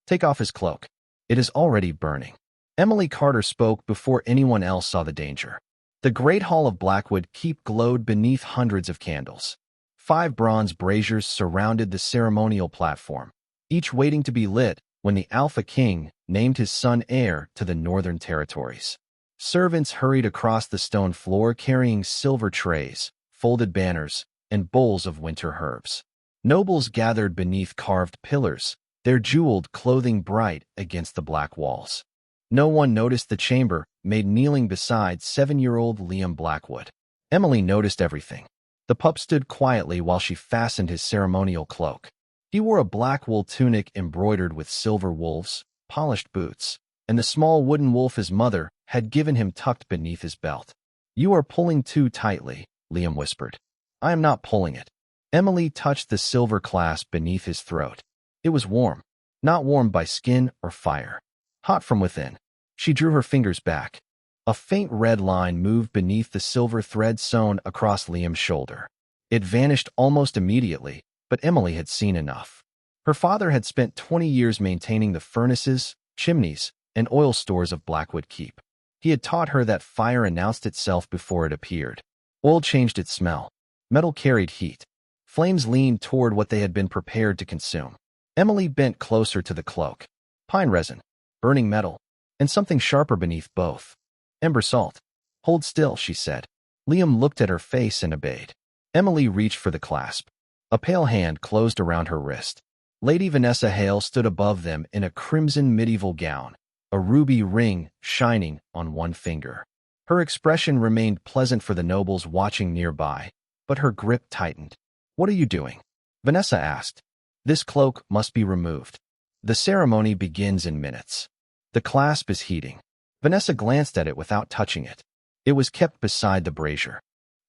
Take off his cloak. It is already burning. Emily Carter spoke before anyone else saw the danger. The great hall of Blackwood Keep glowed beneath hundreds of candles. 5 bronze braziers surrounded the ceremonial platform, each waiting to be lit when the Alpha King named his son heir to the Northern Territories. Servants hurried across the stone floor carrying silver trays, folded banners, and bowls of winter herbs. Nobles gathered beneath carved pillars, their jeweled clothing bright against the black walls. No one noticed the chamber Maid kneeling beside 7-year-old Liam Blackwood. Emily noticed everything. The pup stood quietly while she fastened his ceremonial cloak. He wore a black wool tunic embroidered with silver wolves, polished boots, and the small wooden wolf his mother had given him tucked beneath his belt. "You are pulling too tightly," Liam whispered. "I am not pulling it." Emily touched the silver clasp beneath his throat. It was warm, not warmed by skin or fire. Hot from within. She drew her fingers back. A faint red line moved beneath the silver thread sewn across Liam's shoulder. It vanished almost immediately, but Emily had seen enough. Her father had spent 20 years maintaining the furnaces, chimneys, and oil stores of Blackwood Keep. He had taught her that fire announced itself before it appeared. Oil changed its smell. Metal carried heat. Flames leaned toward what they had been prepared to consume. Emily bent closer to the cloak. Pine resin, burning metal, and something sharper beneath both. "Ember-salt." "Hold still," she said. Liam looked at her face and obeyed. Emily reached for the clasp. A pale hand closed around her wrist. Lady Vanessa Hale stood above them in a crimson medieval gown, a ruby ring shining on one finger. Her expression remained pleasant for the nobles watching nearby, but her grip tightened. "What are you doing?" Vanessa asked. "This cloak must be removed. The ceremony begins in minutes." "The clasp is heating." Vanessa glanced at it without touching it. It was kept beside the brazier.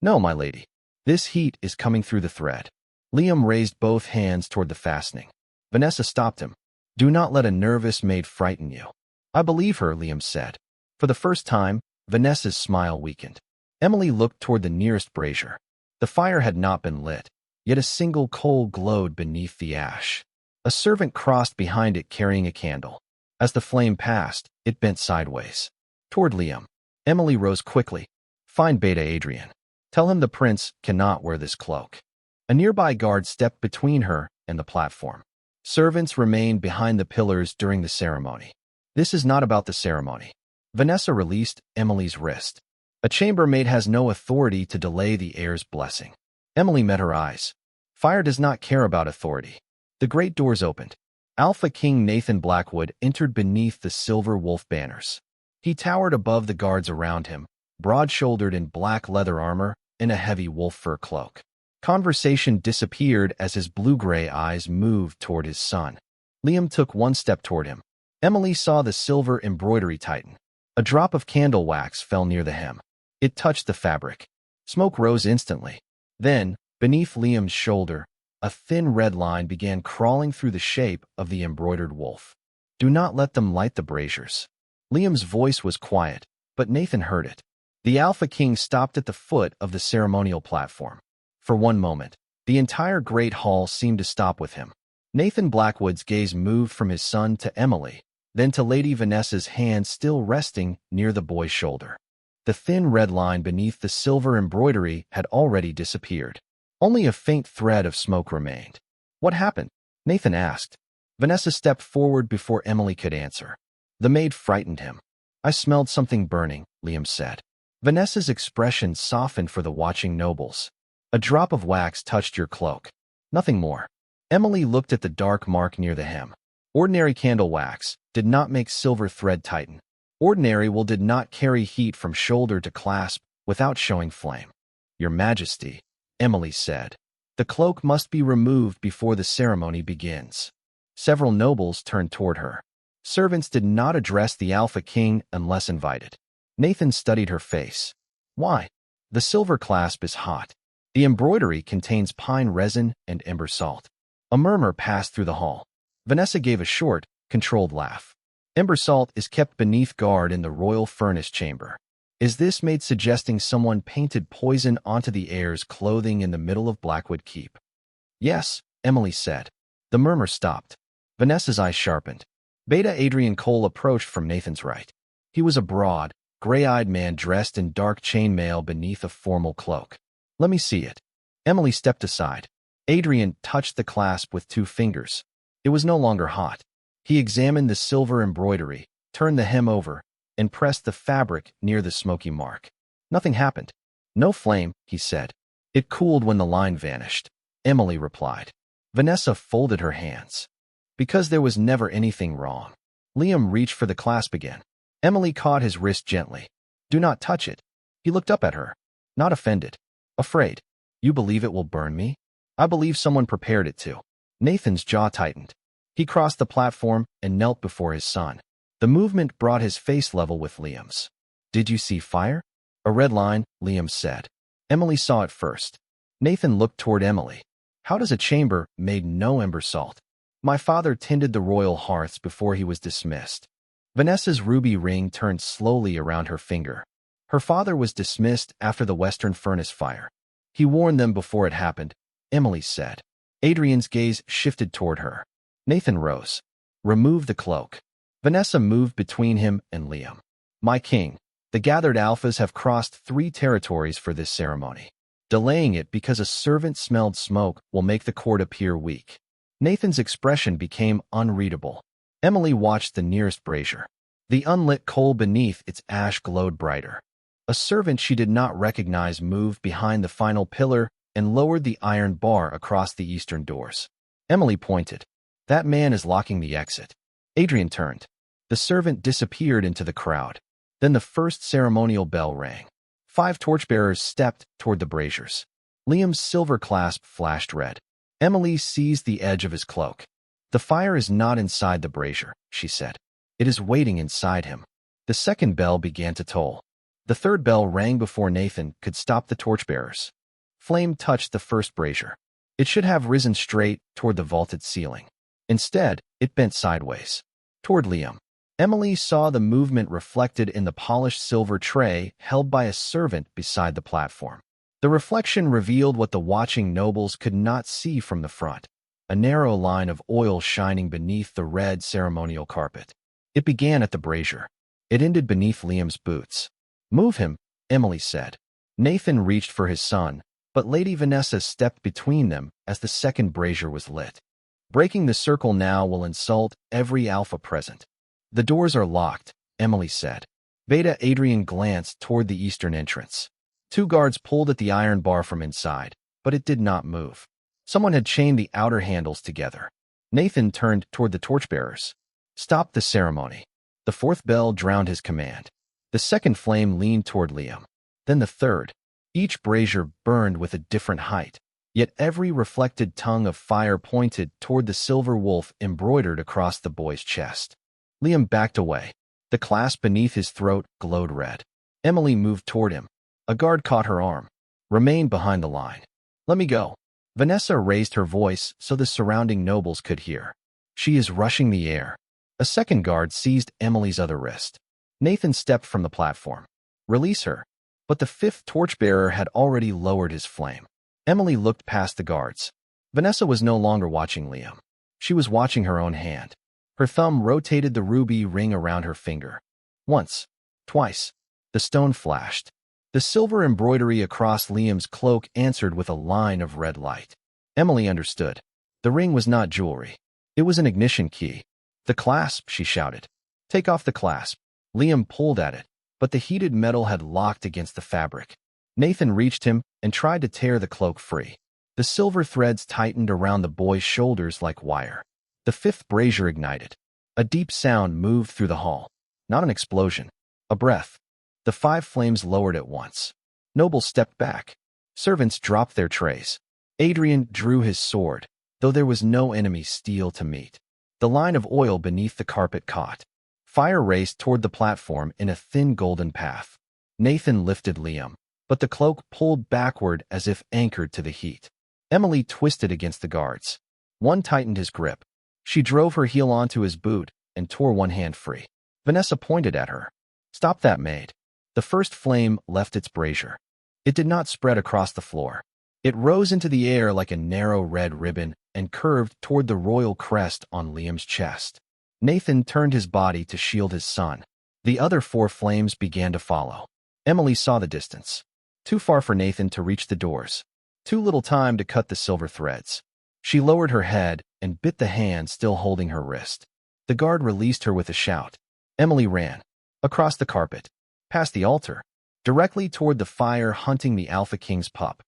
"No, my lady. This heat is coming through the thread." Liam raised both hands toward the fastening. Vanessa stopped him. "Do not let a nervous maid frighten you." "I believe her," Liam said. For the first time, Vanessa's smile weakened. Emily looked toward the nearest brazier. The fire had not been lit, yet a single coal glowed beneath the ash. A servant crossed behind it carrying a candle. As the flame passed, it bent sideways. Toward Liam. Emily rose quickly. "Find Beta Adrian. Tell him the prince cannot wear this cloak." A nearby guard stepped between her and the platform. Servants remained behind the pillars during the ceremony. "This is not about the ceremony." Vanessa released Emily's wrist. "A chambermaid has no authority to delay the heir's blessing." Emily met her eyes. Fire does not care about authority. The great doors opened. Alpha King Nathan Blackwood entered beneath the silver wolf banners. He towered above the guards around him, broad-shouldered in black leather armor and a heavy wolf fur cloak. Conversation disappeared as his blue-gray eyes moved toward his son. Liam took one step toward him. Emily saw the silver embroidery tighten. A drop of candle wax fell near the hem. It touched the fabric. Smoke rose instantly. Then, beneath Liam's shoulder, a thin red line began crawling through the shape of the embroidered wolf. "Do not let them light the braziers." Liam's voice was quiet, but Nathan heard it. The Alpha King stopped at the foot of the ceremonial platform. For one moment, the entire great hall seemed to stop with him. Nathan Blackwood's gaze moved from his son to Emily, then to Lady Vanessa's hand still resting near the boy's shoulder. The thin red line beneath the silver embroidery had already disappeared. Only a faint thread of smoke remained. "What happened?" Nathan asked. Vanessa stepped forward before Emily could answer. "The maid frightened him." "I smelled something burning," Liam said. Vanessa's expression softened for the watching nobles. "A drop of wax touched your cloak. Nothing more." Emily looked at the dark mark near the hem. Ordinary candle wax did not make silver thread tighten. Ordinary wool did not carry heat from shoulder to clasp without showing flame. "Your Majesty," Emily said, "the cloak must be removed before the ceremony begins." Several nobles turned toward her. Servants did not address the Alpha King unless invited. Nathan studied her face. "Why?" "The silver clasp is hot. The embroidery contains pine resin and ember-salt." A murmur passed through the hall. Vanessa gave a short, controlled laugh. "Ember-salt is kept beneath guard in the royal furnace chamber." Is this Maid suggesting someone painted poison onto the heir's clothing in the middle of Blackwood Keep? "Yes," Emily said. The murmur stopped. Vanessa's eyes sharpened. Beta Adrian Cole approached from Nathan's right. He was a broad, gray-eyed man dressed in dark chainmail beneath a formal cloak. "Let me see it." Emily stepped aside. Adrian touched the clasp with 2 fingers. It was no longer hot. He examined the silver embroidery, turned the hem over, and pressed the fabric near the smoky mark. Nothing happened. "No flame," he said. "It cooled when the line vanished," Emily replied. Vanessa folded her hands. "Because there was never anything wrong." Liam reached for the clasp again. Emily caught his wrist gently. "Do not touch it." He looked up at her. Not offended. Afraid. "You believe it will burn me?" "I believe someone prepared it to." Nathan's jaw tightened. He crossed the platform and knelt before his son. The movement brought his face level with Liam's. "Did you see fire?" "A red line," Liam said. Emily saw it first. Nathan looked toward Emily. "How does a chamber made no ember-salt?" "My father tended the royal hearths before he was dismissed." Vanessa's ruby ring turned slowly around her finger. Her father was dismissed after the Western Furnace fire. "He warned them before it happened," Emily said. Adrian's gaze shifted toward her. Nathan rose. "Remove the cloak." Vanessa moved between him and Liam. "My king, the gathered alphas have crossed 3 territories for this ceremony. Delaying it because a servant smelled smoke will make the court appear weak." Nathan's expression became unreadable. Emily watched the nearest brazier. The unlit coal beneath its ash glowed brighter. A servant she did not recognize moved behind the final pillar and lowered the iron bar across the eastern doors. Emily pointed. "That man is locking the exit." Adrian turned. The servant disappeared into the crowd. Then the first ceremonial bell rang. 5 torchbearers stepped toward the braziers. Liam's silver clasp flashed red. Emily seized the edge of his cloak. "The fire is not inside the brazier," she said. "It is waiting inside him." The second bell began to toll. The third bell rang before Nathan could stop the torchbearers. Flame touched the first brazier. It should have risen straight toward the vaulted ceiling. Instead, it bent sideways, toward Liam. Emily saw the movement reflected in the polished silver tray held by a servant beside the platform. The reflection revealed what the watching nobles could not see from the front, a narrow line of oil shining beneath the red ceremonial carpet. It began at the brazier. It ended beneath Liam's boots. "Move him," Emily said. Nathan reached for his son, but Lady Vanessa stepped between them as the second brazier was lit. "Breaking the circle now will insult every alpha present." "The doors are locked," Emily said. Beta Adrian glanced toward the eastern entrance. 2 guards pulled at the iron bar from inside, but it did not move. Someone had chained the outer handles together. Nathan turned toward the torchbearers. "Stop the ceremony." The 4th bell drowned his command. The second flame leaned toward Liam. Then the third. Each brazier burned with a different height, yet every reflected tongue of fire pointed toward the silver wolf embroidered across the boy's chest. Liam backed away. The clasp beneath his throat glowed red. Emily moved toward him. A guard caught her arm. "Remain behind the line." "Let me go." Vanessa raised her voice so the surrounding nobles could hear. "She is rushing the air." A second guard seized Emily's other wrist. Nathan stepped from the platform. "Release her." But the 5th torchbearer had already lowered his flame. Emily looked past the guards. Vanessa was no longer watching Liam. She was watching her own hand. Her thumb rotated the ruby ring around her finger. Once, twice. The stone flashed. The silver embroidery across Liam's cloak answered with a line of red light. Emily understood. The ring was not jewelry. It was an ignition key. "The clasp," she shouted. "Take off the clasp." Liam pulled at it, but the heated metal had locked against the fabric. Nathan reached him and tried to tear the cloak free. The silver threads tightened around the boy's shoulders like wire. The 5th brazier ignited. A deep sound moved through the hall. Not an explosion. A breath. The 5 flames lowered at once. Nobles stepped back. Servants dropped their trays. Adrian drew his sword, though there was no enemy steel to meet. The line of oil beneath the carpet caught. Fire raced toward the platform in a thin golden path. Nathan lifted Liam, but the cloak pulled backward as if anchored to the heat. Emily twisted against the guards. One tightened his grip. She drove her heel onto his boot and tore one hand free. Vanessa pointed at her. "Stop that, Maid." The first flame left its brazier. It did not spread across the floor. It rose into the air like a narrow red ribbon and curved toward the royal crest on Liam's chest. Nathan turned his body to shield his son. The other 4 flames began to follow. Emily saw the distance. Too far for Nathan to reach the doors. Too little time to cut the silver threads. She lowered her head and bit the hand still holding her wrist. The guard released her with a shout. Emily ran. Across the carpet. Past the altar. Directly toward the fire hunting the Alpha King's pup.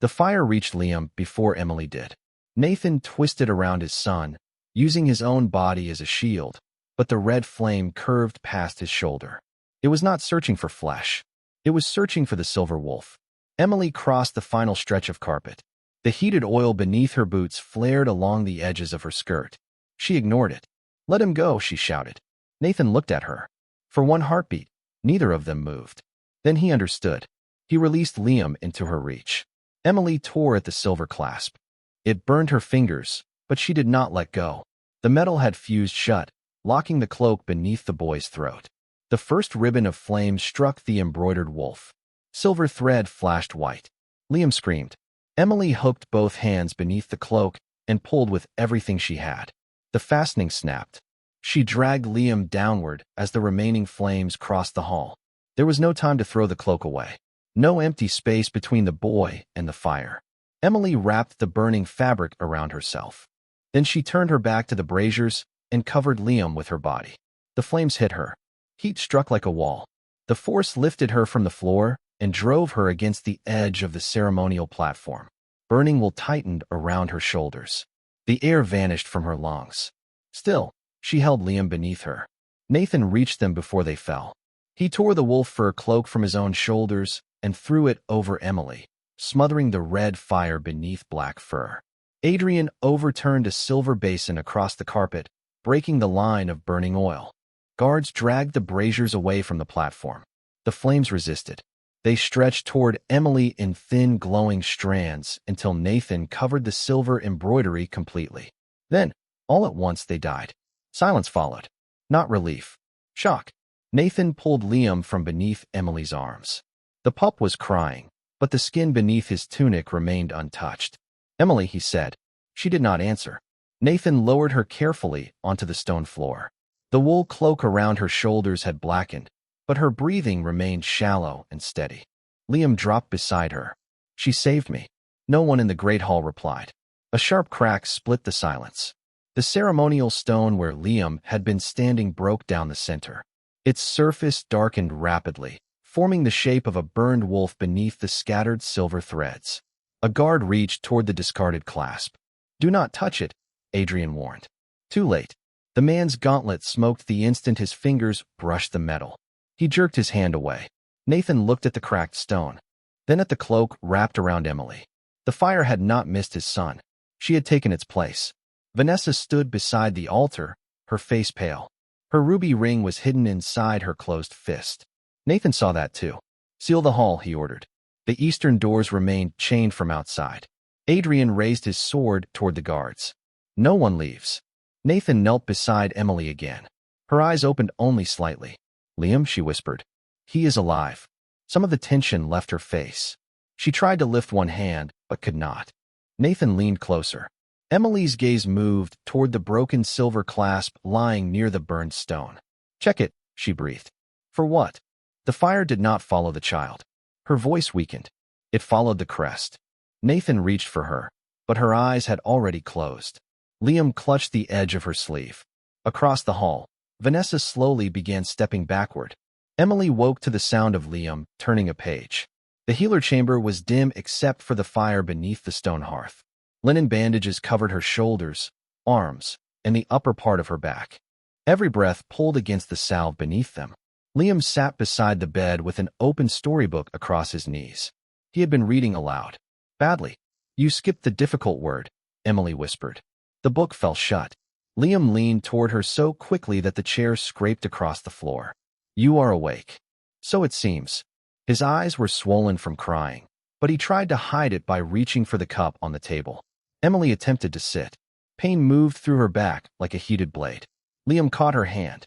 The fire reached Liam before Emily did. Nathan twisted around his son, using his own body as a shield, but the red flame curved past his shoulder. It was not searching for flesh. It was searching for the silver wolf. Emily crossed the final stretch of carpet. The heated oil beneath her boots flared along the edges of her skirt. She ignored it. "Let him go," she shouted. Nathan looked at her. For one heartbeat, neither of them moved. Then he understood. He released Liam into her reach. Emily tore at the silver clasp. It burned her fingers, but she did not let go. The metal had fused shut, locking the cloak beneath the boy's throat. The first ribbon of flame struck the embroidered wolf. Silver thread flashed white. Liam screamed. Emily hooked both hands beneath the cloak and pulled with everything she had. The fastening snapped. She dragged Liam downward as the remaining flames crossed the hall. There was no time to throw the cloak away. No empty space between the boy and the fire. Emily wrapped the burning fabric around herself. Then she turned her back to the braziers and covered Liam with her body. The flames hit her. Heat struck like a wall. The force lifted her from the floor and drove her against the edge of the ceremonial platform. Burning wool tightened around her shoulders. The air vanished from her lungs. Still, she held Liam beneath her. Nathan reached them before they fell. He tore the wolf fur cloak from his own shoulders and threw it over Emily, smothering the red fire beneath black fur. Adrian overturned a silver basin across the carpet, breaking the line of burning oil. Guards dragged the braziers away from the platform. The flames resisted. They stretched toward Emily in thin, glowing strands until Nathan covered the silver embroidery completely. Then, all at once, they died. Silence followed. Not relief. Shock. Nathan pulled Liam from beneath Emily's arms. The pup was crying, but the skin beneath his tunic remained untouched. "Emily," he said. She did not answer. Nathan lowered her carefully onto the stone floor. The wool cloak around her shoulders had blackened, but her breathing remained shallow and steady. Liam dropped beside her. "She saved me." No one in the great hall replied. A sharp crack split the silence. The ceremonial stone where Liam had been standing broke down the center. Its surface darkened rapidly, forming the shape of a burned wolf beneath the scattered silver threads. A guard reached toward the discarded clasp. "Do not touch it," Adrian warned. Too late. The man's gauntlet smoked the instant his fingers brushed the metal. He jerked his hand away. Nathan looked at the cracked stone, then at the cloak wrapped around Emily. The fire had not missed his son. She had taken its place. Vanessa stood beside the altar, her face pale. Her ruby ring was hidden inside her closed fist. Nathan saw that too. "Seal the hall," he ordered. The eastern doors remained chained from outside. Adrian raised his sword toward the guards. "No one leaves." Nathan knelt beside Emily again. Her eyes opened only slightly. "Liam," she whispered. "He is alive." Some of the tension left her face. She tried to lift one hand, but could not. Nathan leaned closer. Emily's gaze moved toward the broken silver clasp lying near the burned stone. "Check it," she breathed. "For what?" The fire did not follow the child. Her voice weakened. It followed the crest. Nathan reached for her, but her eyes had already closed. Liam clutched the edge of her sleeve. Across the hall, Vanessa slowly began stepping backward. Emily woke to the sound of Liam turning a page. The healer chamber was dim except for the fire beneath the stone hearth. Linen bandages covered her shoulders, arms, and the upper part of her back. Every breath pulled against the salve beneath them. Liam sat beside the bed with an open storybook across his knees. He had been reading aloud. "Badly. You skipped the difficult word," Emily whispered. The book fell shut. Liam leaned toward her so quickly that the chair scraped across the floor. "You are awake." "So it seems." His eyes were swollen from crying, but he tried to hide it by reaching for the cup on the table. Emily attempted to sit. Pain moved through her back like a heated blade. Liam caught her hand.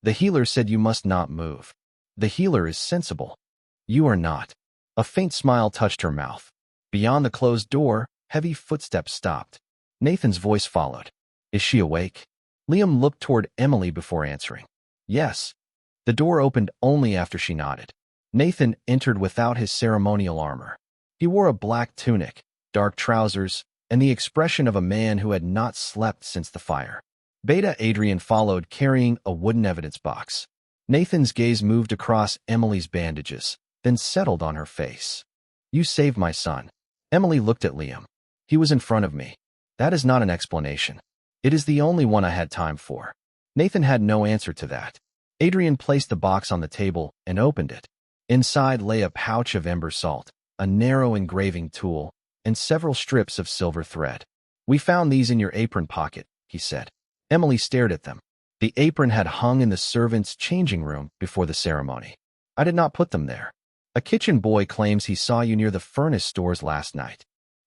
"The healer said you must not move. The healer is sensible. You are not." A faint smile touched her mouth. Beyond the closed door, heavy footsteps stopped. Nathan's voice followed. "Is she awake?" Liam looked toward Emily before answering. Yes. The door opened only after she nodded. Nathan entered without his ceremonial armor. He wore a black tunic, dark trousers, and the expression of a man who had not slept since the fire. Beta Adrian followed, carrying a wooden evidence box. Nathan's gaze moved across Emily's bandages, then settled on her face. You saved my son. Emily looked at Liam. He was in front of me. That is not an explanation. It is the only one I had time for. Nathan had no answer to that. Adrian placed the box on the table and opened it. Inside lay a pouch of ember-salt, a narrow engraving tool, and several strips of silver thread. We found these in your apron pocket, he said. Emily stared at them. The apron had hung in the servants' changing room before the ceremony. I did not put them there. A kitchen boy claims he saw you near the furnace stores last night.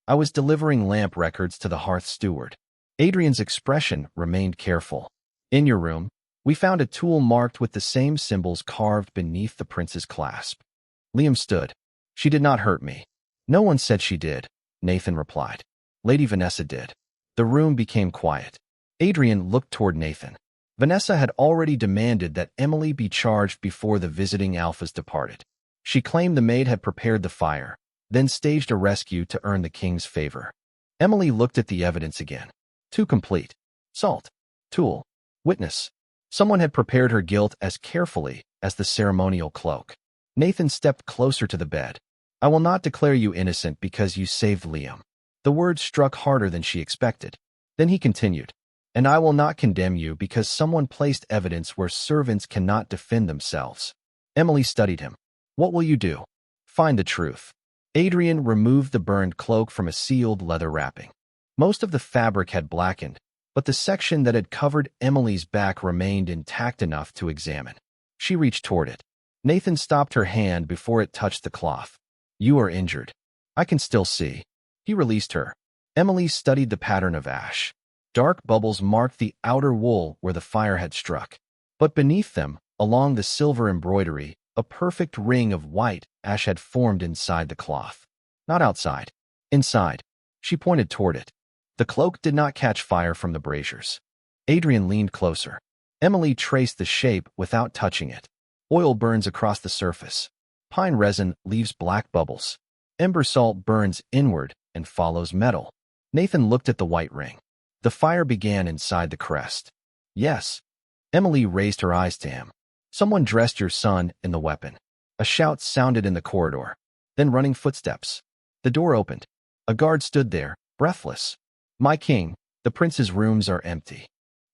I was delivering lamp records to the hearth steward. Adrian's expression remained careful. In your room, we found a tool marked with the same symbols carved beneath the prince's clasp. Liam stood. She did not hurt me. No one said she did, Nathan replied. Lady Vanessa did. The room became quiet. Adrian looked toward Nathan. Vanessa had already demanded that Emily be charged before the visiting alphas departed. She claimed the maid had prepared the fire, then staged a rescue to earn the king's favor. Emily looked at the evidence again. Too complete. Salt. Tool. Witness. Someone had prepared her guilt as carefully as the ceremonial cloak. Nathan stepped closer to the bed. I will not declare you innocent because you saved Liam. The words struck harder than she expected. Then he continued. And I will not condemn you because someone placed evidence where servants cannot defend themselves. Emily studied him. What will you do? Find the truth. Adrian removed the burned cloak from a sealed leather wrapping. Most of the fabric had blackened, but the section that had covered Emily's back remained intact enough to examine. She reached toward it. Nathan stopped her hand before it touched the cloth. You are injured. I can still see. He released her. Emily studied the pattern of ash. Dark bubbles marked the outer wool where the fire had struck. But beneath them, along the silver embroidery, a perfect ring of white ash had formed inside the cloth. Not outside. Inside. She pointed toward it. The cloak did not catch fire from the braziers. Adrian leaned closer. Emily traced the shape without touching it. Oil burns across the surface. Pine resin leaves black bubbles. Ember-salt burns inward and follows metal. Nathan looked at the white ring. The fire began inside the crest. Yes. Emily raised her eyes to him. Someone dressed your son in the weapon. A shout sounded in the corridor. Then running footsteps. The door opened. A guard stood there, breathless. My king, the prince's rooms are empty.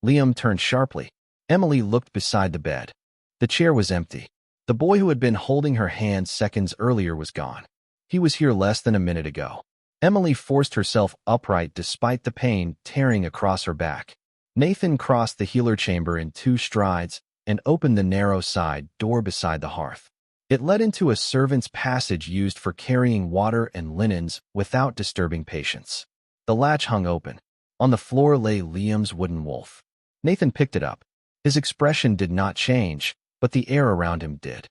Liam turned sharply. Emily looked beside the bed. The chair was empty. The boy who had been holding her hand seconds earlier was gone. He was here less than a minute ago. Emily forced herself upright despite the pain tearing across her back. Nathan crossed the healer chamber in 2 strides and opened the narrow side door beside the hearth. It led into a servant's passage used for carrying water and linens without disturbing patients. The latch hung open. On the floor lay Liam's wooden wolf. Nathan picked it up. His expression did not change, but the air around him did.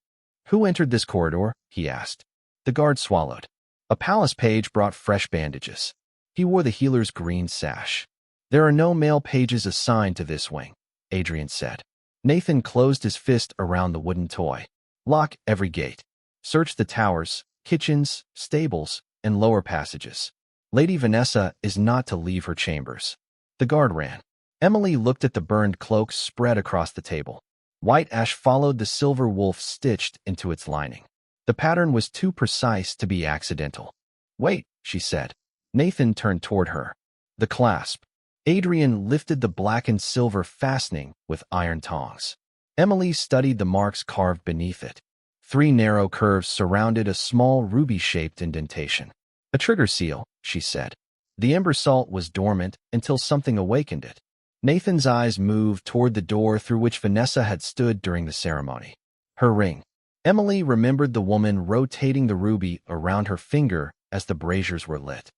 Who entered this corridor? He asked. The guard swallowed. A palace page brought fresh bandages. He wore the healer's green sash. There are no male pages assigned to this wing, Adrian said. Nathan closed his fist around the wooden toy. Lock every gate. Search the towers, kitchens, stables, and lower passages. Lady Vanessa is not to leave her chambers. The guard ran. Emily looked at the burned cloak spread across the table. White ash followed the silver wolf stitched into its lining. The pattern was too precise to be accidental. Wait, she said. Nathan turned toward her. The clasp. Adrian lifted the blackened silver fastening with iron tongs. Emily studied the marks carved beneath it. 3 narrow curves surrounded a small ruby-shaped indentation. A trigger seal, she said. The ember-salt was dormant until something awakened it. Nathan's eyes moved toward the door through which Vanessa had stood during the ceremony. Her ring. Emily remembered the woman rotating the ruby around her finger as the braziers were lit.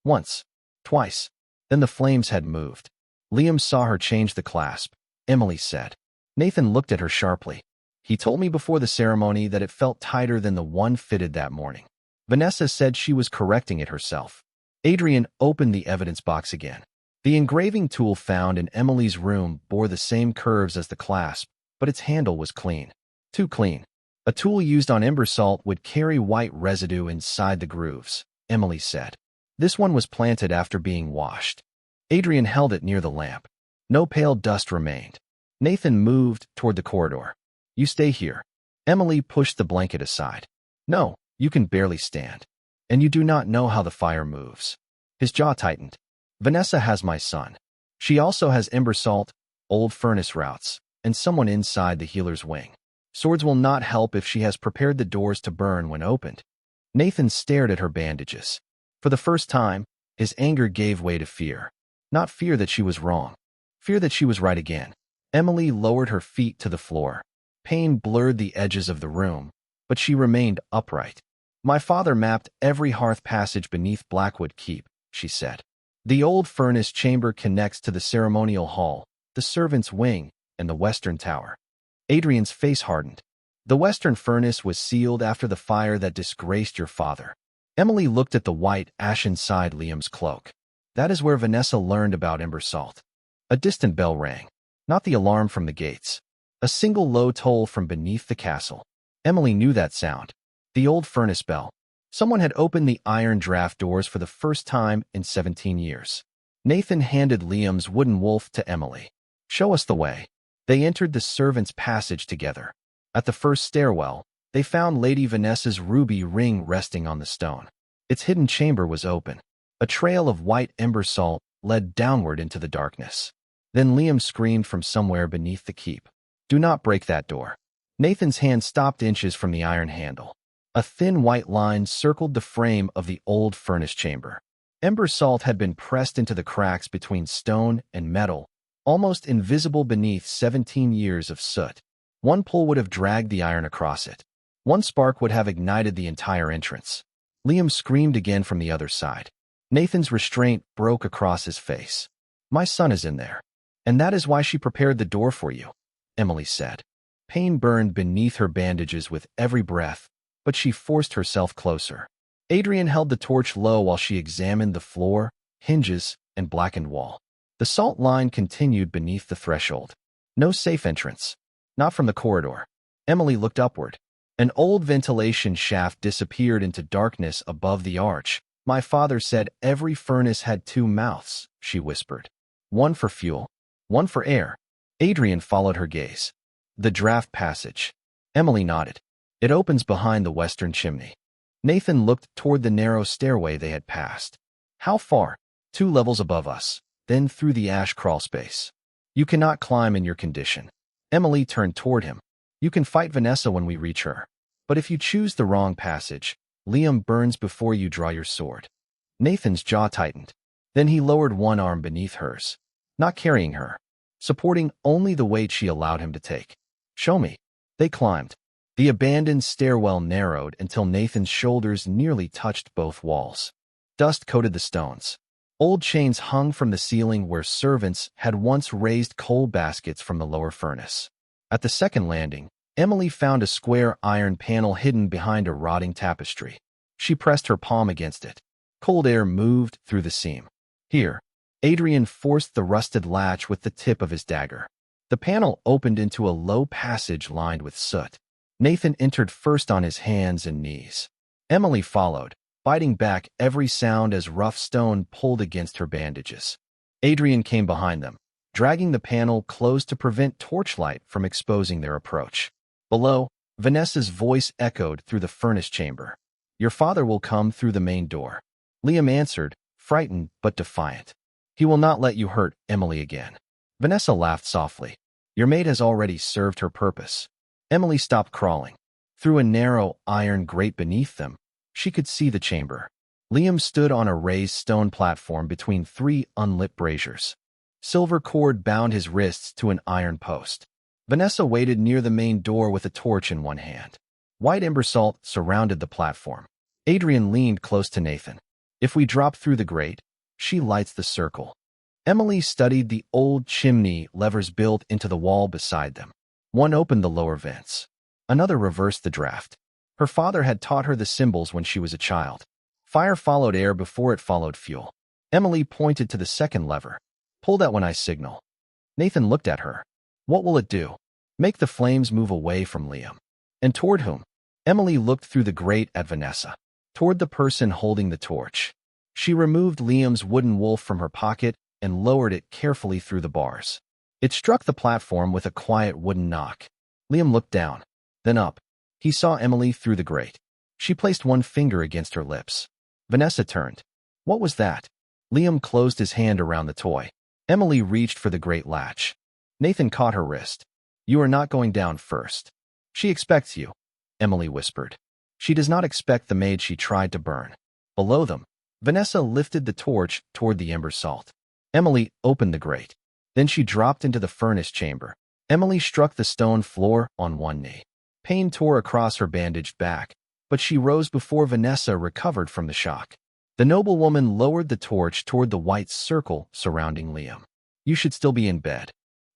Once. Twice. Then the flames had moved. Liam saw her change the clasp. Emily said. Nathan looked at her sharply. He told me before the ceremony that it felt tighter than the one fitted that morning. Vanessa said she was correcting it herself. Adrian opened the evidence box again. The engraving tool found in Emily's room bore the same curves as the clasp, but its handle was clean. Too clean. A tool used on ember-salt would carry white residue inside the grooves, Emily said. This one was planted after being washed. Adrian held it near the lamp. No pale dust remained. Nathan moved toward the corridor. You stay here. Emily pushed the blanket aside. No, you can barely stand. And you do not know how the fire moves. His jaw tightened. Vanessa has my son. She also has ember-salt, old furnace routes, and someone inside the healer's wing. Swords will not help if she has prepared the doors to burn when opened. Nathan stared at her bandages. For the first time, his anger gave way to fear. Not fear that she was wrong. Fear that she was right again. Emily lowered her feet to the floor. Pain blurred the edges of the room, but she remained upright. My father mapped every hearth passage beneath Blackwood Keep, she said. The old furnace chamber connects to the ceremonial hall, the servants' wing, and the western tower. Adrian's face hardened. The western furnace was sealed after the fire that disgraced your father. Emily looked at the white ash inside Liam's cloak. That is where Vanessa learned about ember-salt. A distant bell rang. Not the alarm from the gates. A single low toll from beneath the castle. Emily knew that sound. The old furnace bell. Someone had opened the iron draft doors for the first time in 17 years. Nathan handed Liam's wooden wolf to Emily. Show us the way. They entered the servants' passage together. At the first stairwell, they found Lady Vanessa's ruby ring resting on the stone. Its hidden chamber was open. A trail of white ember-salt led downward into the darkness. Then Liam screamed from somewhere beneath the keep. Do not break that door. Nathan's hand stopped inches from the iron handle. A thin white line circled the frame of the old furnace chamber. Ember-salt had been pressed into the cracks between stone and metal, almost invisible beneath 17 years of soot. One pull would have dragged the iron across it. One spark would have ignited the entire entrance. Liam screamed again from the other side. Nathan's restraint broke across his face. My son is in there. And that is why she prepared the door for you, Emily said. Pain burned beneath her bandages with every breath, but she forced herself closer. Adrian held the torch low while she examined the floor, hinges, and blackened wall. The salt line continued beneath the threshold. No safe entrance. Not from the corridor. Emily looked upward. An old ventilation shaft disappeared into darkness above the arch. My father said every furnace had two mouths, she whispered. One for fuel, one for air. Adrian followed her gaze. The draft passage. Emily nodded. It opens behind the western chimney. Nathan looked toward the narrow stairway they had passed. How far? 2 levels above us, then through the ash crawl space. You cannot climb in your condition. Emily turned toward him. You can fight Vanessa when we reach her. But if you choose the wrong passage, Liam burns before you draw your sword. Nathan's jaw tightened. Then he lowered one arm beneath hers, not carrying her, supporting only the weight she allowed him to take. Show me. They climbed. The abandoned stairwell narrowed until Nathan's shoulders nearly touched both walls. Dust coated the stones. Old chains hung from the ceiling where servants had once raised coal baskets from the lower furnace. At the second landing, Emily found a square iron panel hidden behind a rotting tapestry. She pressed her palm against it. Cold air moved through the seam. Here, Adrian forced the rusted latch with the tip of his dagger. The panel opened into a low passage lined with soot. Nathan entered first on his hands and knees. Emily followed, biting back every sound as rough stone pulled against her bandages. Adrian came behind them, dragging the panel closed to prevent torchlight from exposing their approach. Below, Vanessa's voice echoed through the furnace chamber. Your father will come through the main door. Liam answered, frightened but defiant. He will not let you hurt Emily again. Vanessa laughed softly. Your maid has already served her purpose. Emily stopped crawling. Through a narrow iron grate beneath them, she could see the chamber. Liam stood on a raised stone platform between 3 unlit braziers. Silver cord bound his wrists to an iron post. Vanessa waited near the main door with a torch in one hand. White ember-salt surrounded the platform. Adrian leaned close to Nathan. If we drop through the grate, she lights the circle. Emily studied the old chimney levers built into the wall beside them. One opened the lower vents. Another reversed the draft. Her father had taught her the symbols when she was a child. Fire followed air before it followed fuel. Emily pointed to the second lever. Pull that when I signal. Nathan looked at her. What will it do? Make the flames move away from Liam. And toward whom? Emily looked through the grate at Vanessa. Toward the person holding the torch. She removed Liam's wooden wolf from her pocket and lowered it carefully through the bars. It struck the platform with a quiet wooden knock. Liam looked down, then up. He saw Emily through the grate. She placed one finger against her lips. Vanessa turned. What was that? Liam closed his hand around the toy. Emily reached for the grate latch. Nathan caught her wrist. You are not going down first. She expects you, Emily whispered. She does not expect the maid she tried to burn. Below them, Vanessa lifted the torch toward the ember-salt. Emily opened the grate. Then she dropped into the furnace chamber. Emily struck the stone floor on one knee. Pain tore across her bandaged back, but she rose before Vanessa recovered from the shock. The noblewoman lowered the torch toward the white circle surrounding Liam. You should still be in bed.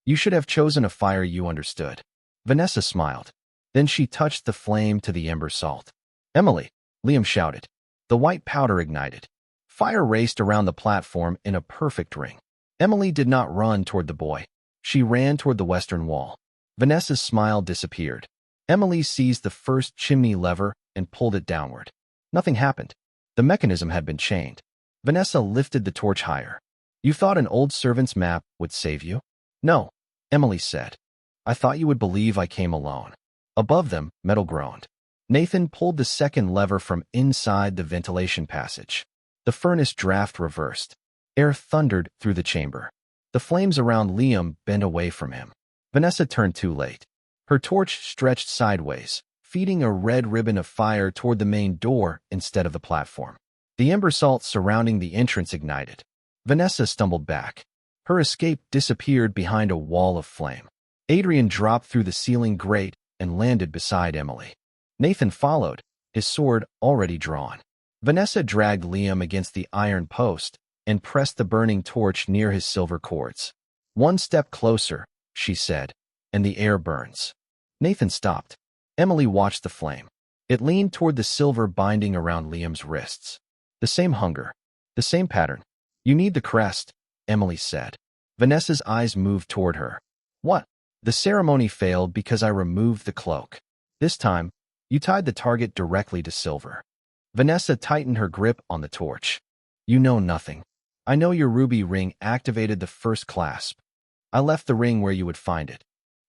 You should have chosen a fire you understood. Vanessa smiled. Then she touched the flame to the ember-salt. Emily, Liam shouted. The white powder ignited. Fire raced around the platform in a perfect ring. Emily did not run toward the boy. She ran toward the western wall. Vanessa's smile disappeared. Emily seized the first chimney lever and pulled it downward. Nothing happened. The mechanism had been chained. Vanessa lifted the torch higher. You thought an old servant's map would save you? No, Emily said. I thought you would believe I came alone. Above them, metal groaned. Nathan pulled the second lever from inside the ventilation passage. The furnace draft reversed. Air thundered through the chamber. The flames around Liam bent away from him. Vanessa turned too late. Her torch stretched sideways, feeding a red ribbon of fire toward the main door instead of the platform. The ember-salt surrounding the entrance ignited. Vanessa stumbled back. Her escape disappeared behind a wall of flame. Adrian dropped through the ceiling grate and landed beside Emily. Nathan followed, his sword already drawn. Vanessa dragged Liam against the iron post and pressed the burning torch near his silver cords. One step closer, she said, and the air burns. Nathan stopped. Emily watched the flame. It leaned toward the silver binding around Liam's wrists. The same hunger, the same pattern. You need the crest, Emily said. Vanessa's eyes moved toward her. What? The ceremony failed because I removed the cloak. This time, you tied the target directly to silver. Vanessa tightened her grip on the torch. You know nothing. I know your ruby ring activated the first clasp. I left the ring where you would find it.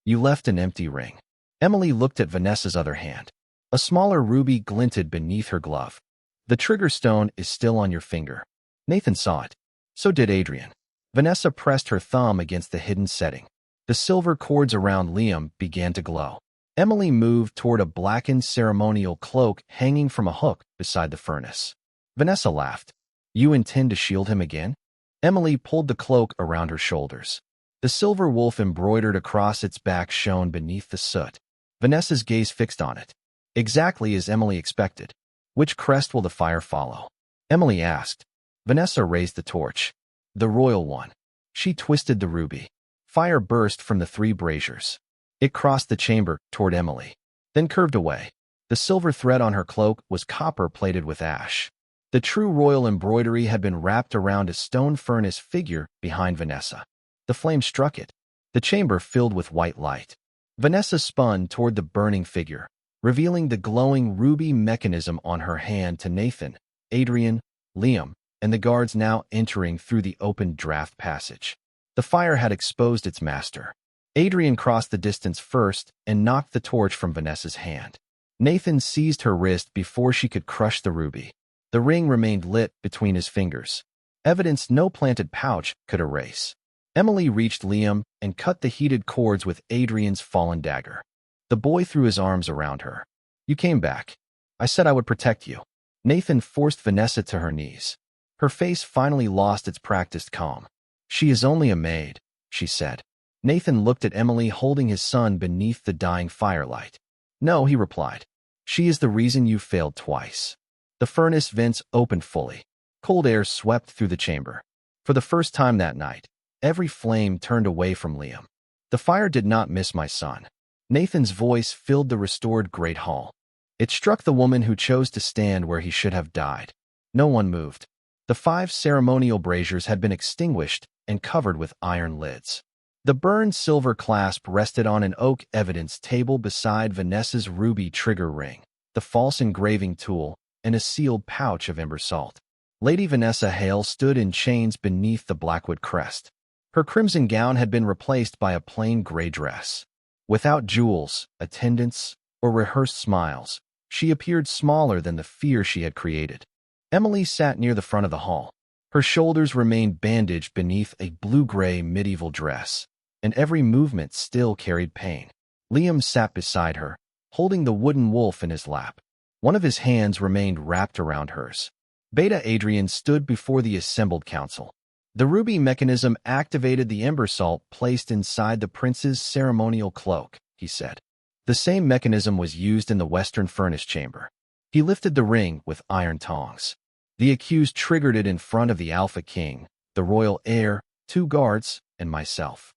You left an empty ring. Emily looked at Vanessa's other hand. A smaller ruby glinted beneath her glove. The trigger stone is still on your finger. Nathan saw it. So did Adrian. Vanessa pressed her thumb against the hidden setting. The silver cords around Liam began to glow. Emily moved toward a blackened ceremonial cloak hanging from a hook beside the furnace. Vanessa laughed. You intend to shield him again? Emily pulled the cloak around her shoulders. The silver wolf embroidered across its back shone beneath the soot. Vanessa's gaze fixed on it. Exactly as Emily expected. Which crest will the fire follow? Emily asked. Vanessa raised the torch. The royal one. She twisted the ruby. Fire burst from the 3 braziers. It crossed the chamber toward Emily, then curved away. The silver thread on her cloak was copper-plated with ash. The true royal embroidery had been wrapped around a stone furnace figure behind Vanessa. The flame struck it. The chamber filled with white light. Vanessa spun toward the burning figure, revealing the glowing ruby mechanism on her hand to Nathan, Adrian, Liam, and the guards now entering through the open draft passage. The fire had exposed its master. Adrian crossed the distance first and knocked the torch from Vanessa's hand. Nathan seized her wrist before she could crush the ruby. The ring remained lit between his fingers, evidence no planted pouch could erase. Emily reached Liam and cut the heated cords with Adrian's fallen dagger. The boy threw his arms around her. You came back. I said I would protect you. Nathan forced Vanessa to her knees. Her face finally lost its practiced calm. She is only a maid, she said. Nathan looked at Emily holding his son beneath the dying firelight. No, he replied. She is the reason you failed twice. The furnace vents opened fully. Cold air swept through the chamber. For the first time that night, every flame turned away from Liam. The fire did not miss my son. Nathan's voice filled the restored great hall. It struck the woman who chose to stand where he should have died. No one moved. The 5 ceremonial braziers had been extinguished and covered with iron lids. The burned silver clasp rested on an oak evidence table beside Vanessa's ruby trigger ring, the false engraving tool, and a sealed pouch of ember-salt. Lady Vanessa Hale stood in chains beneath the Blackwood crest. Her crimson gown had been replaced by a plain gray dress. Without jewels, attendants, or rehearsed smiles, she appeared smaller than the fear she had created. Emily sat near the front of the hall. Her shoulders remained bandaged beneath a blue-gray medieval dress, and every movement still carried pain. Liam sat beside her, holding the wooden wolf in his lap. One of his hands remained wrapped around hers. Beta Adrian stood before the assembled council. The ruby mechanism activated the ember-salt placed inside the prince's ceremonial cloak, he said. The same mechanism was used in the western furnace chamber. He lifted the ring with iron tongs. The accused triggered it in front of the Alpha King, the royal heir, 2 guards, and myself.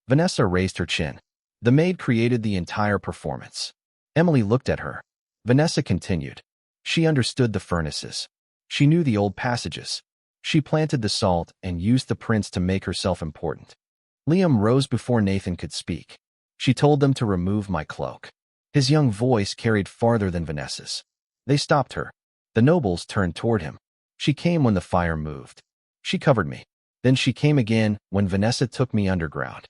Vanessa raised her chin. The maid created the entire performance. Emily looked at her. Vanessa continued. She understood the furnaces. She knew the old passages. She planted the salt and used the prince to make herself important. Liam rose before Nathan could speak. She told them to remove my cloak. His young voice carried farther than Vanessa's. They stopped her. The nobles turned toward him. She came when the fire moved. She covered me. Then she came again when Vanessa took me underground.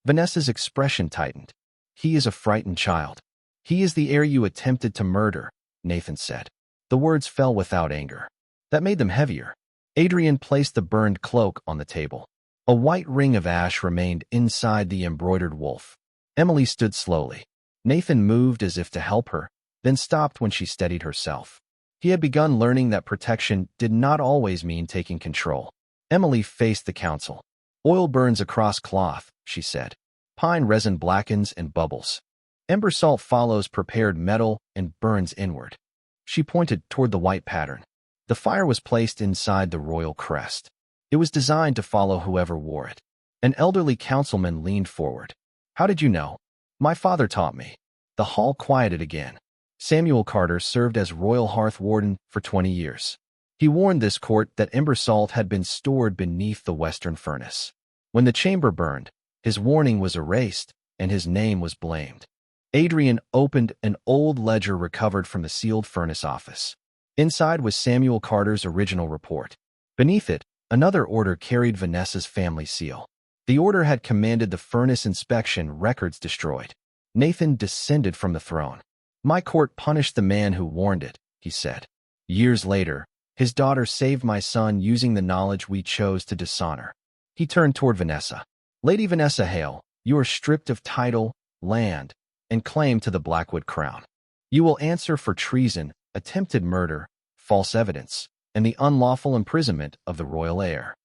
Vanessa's expression tightened. He is a frightened child. He is the heir you attempted to murder, Nathan said. The words fell without anger. That made them heavier. Adrian placed the burned cloak on the table. A white ring of ash remained inside the embroidered wolf. Emily stood slowly. Nathan moved as if to help her, then stopped when she steadied herself. He had begun learning that protection did not always mean taking control. Emily faced the council. Oil burns across cloth, she said. Pine resin blackens and bubbles. Ember salt follows prepared metal and burns inward. She pointed toward the white pattern. The fire was placed inside the royal crest. It was designed to follow whoever wore it. An elderly councilman leaned forward. How did you know? My father taught me. The hall quieted again. Samuel Carter served as royal hearth warden for 20 years. He warned this court that ember salt had been stored beneath the western furnace. When the chamber burned, his warning was erased and his name was blamed. Adrian opened an old ledger recovered from the sealed furnace office. Inside was Samuel Carter's original report. Beneath it, another order carried Vanessa's family seal. The order had commanded the furnace inspection records destroyed. Nathan descended from the throne. My court punished the man who warned it, he said. Years later, his daughter saved my son using the knowledge we chose to dishonor. He turned toward Vanessa. Lady Vanessa Hale, you are stripped of title, land, and claim to the Blackwood crown. You will answer for treason, attempted murder, false evidence, and the unlawful imprisonment of the royal heir.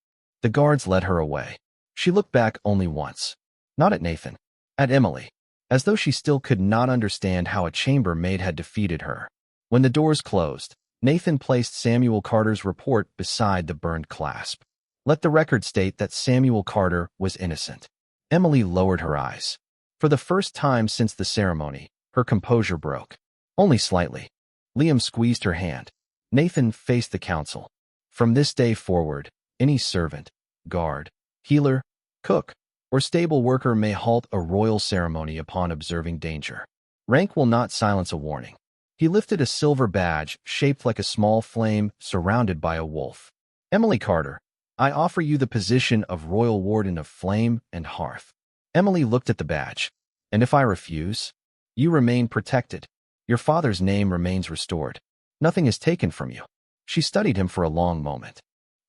The guards led her away. She looked back only once. Not at Nathan. At Emily. As though she still could not understand how a chambermaid had defeated her. When the doors closed, Nathan placed Samuel Carter's report beside the burned clasp. Let the record state that Samuel Carter was innocent. Emily lowered her eyes. For the first time since the ceremony, her composure broke. Only slightly. Liam squeezed her hand. Nathan faced the council. From this day forward, any servant, guard, healer, cook, or stable worker may halt a royal ceremony upon observing danger. Rank will not silence a warning. He lifted a silver badge shaped like a small flame surrounded by a wolf. Emily Carter, I offer you the position of Royal Warden of Flame and Hearth. Emily looked at the badge. And if I refuse? You remain protected. Your father's name remains restored. Nothing is taken from you. She studied him for a long moment.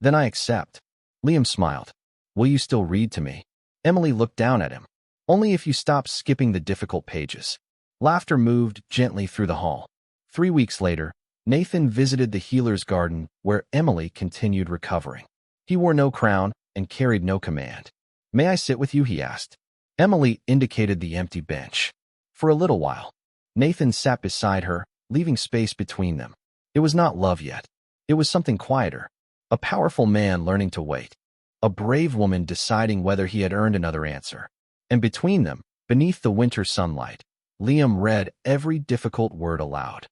Then I accept. Liam smiled. Will you still read to me? Emily looked down at him. Only if you stop skipping the difficult pages. Laughter moved gently through the hall. 3 weeks later, Nathan visited the healer's garden where Emily continued recovering. He wore no crown and carried no command. May I sit with you? He asked. Emily indicated the empty bench. For a little while, Nathan sat beside her, leaving space between them. It was not love yet. It was something quieter. A powerful man learning to wait. A brave woman deciding whether he had earned another answer. And between them, beneath the winter sunlight, Liam read every difficult word aloud.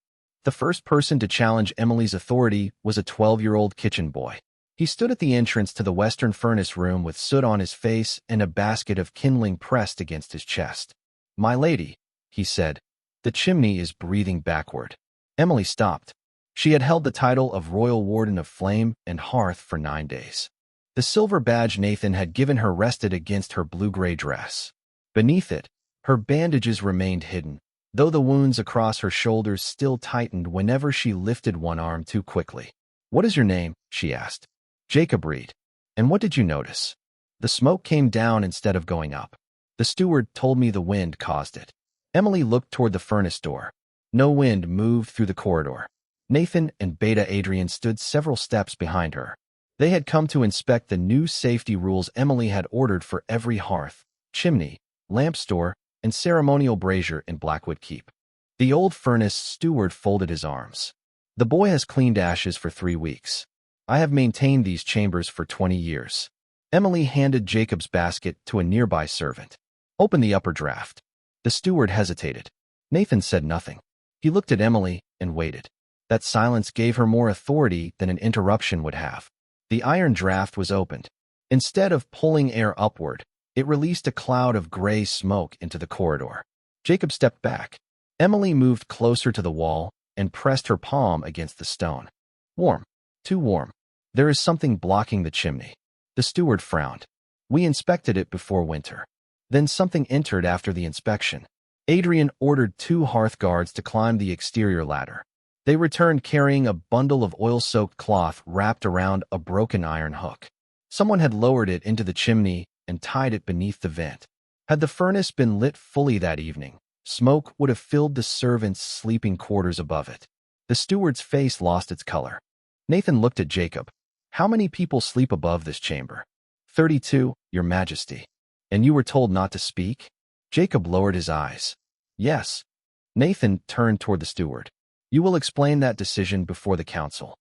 The first person to challenge Emily's authority was a 12-year-old kitchen boy. He stood at the entrance to the western furnace room with soot on his face and a basket of kindling pressed against his chest. "My lady," he said, "the chimney is breathing backward." Emily stopped. She had held the title of Royal Warden of Flame and Hearth for 9 days. The silver badge Nathan had given her rested against her blue-gray dress. Beneath it, her bandages remained hidden, though the wounds across her shoulders still tightened whenever she lifted one arm too quickly. "What is your name?" she asked. "Jacob Reed." "And what did you notice?" "The smoke came down instead of going up. The steward told me the wind caused it." Emily looked toward the furnace door. No wind moved through the corridor. Nathan and Beta Adrian stood several steps behind her. They had come to inspect the new safety rules Emily had ordered for every hearth, chimney, lamp store, and ceremonial brazier in Blackwood Keep. The old furnace steward folded his arms. "The boy has cleaned ashes for 3 weeks. I have maintained these chambers for 20 years. Emily handed Jacob's basket to a nearby servant. "Open the upper draft." The steward hesitated. Nathan said nothing. He looked at Emily and waited. That silence gave her more authority than an interruption would have. The iron draft was opened. Instead of pulling air upward, it released a cloud of gray smoke into the corridor. Jacob stepped back. Emily moved closer to the wall and pressed her palm against the stone. "Warm. Too warm. There is something blocking the chimney." The steward frowned. "We inspected it before winter." Then something entered after the inspection. Adrian ordered 2 hearth guards to climb the exterior ladder. They returned carrying a bundle of oil-soaked cloth wrapped around a broken iron hook. Someone had lowered it into the chimney and tied it beneath the vent. Had the furnace been lit fully that evening, smoke would have filled the servants' sleeping quarters above it. The steward's face lost its color. Nathan looked at Jacob. "How many people sleep above this chamber?" 32, Your Majesty." "And you were told not to speak?" Jacob lowered his eyes. "Yes." Nathan turned toward the steward. "You will explain that decision before the council."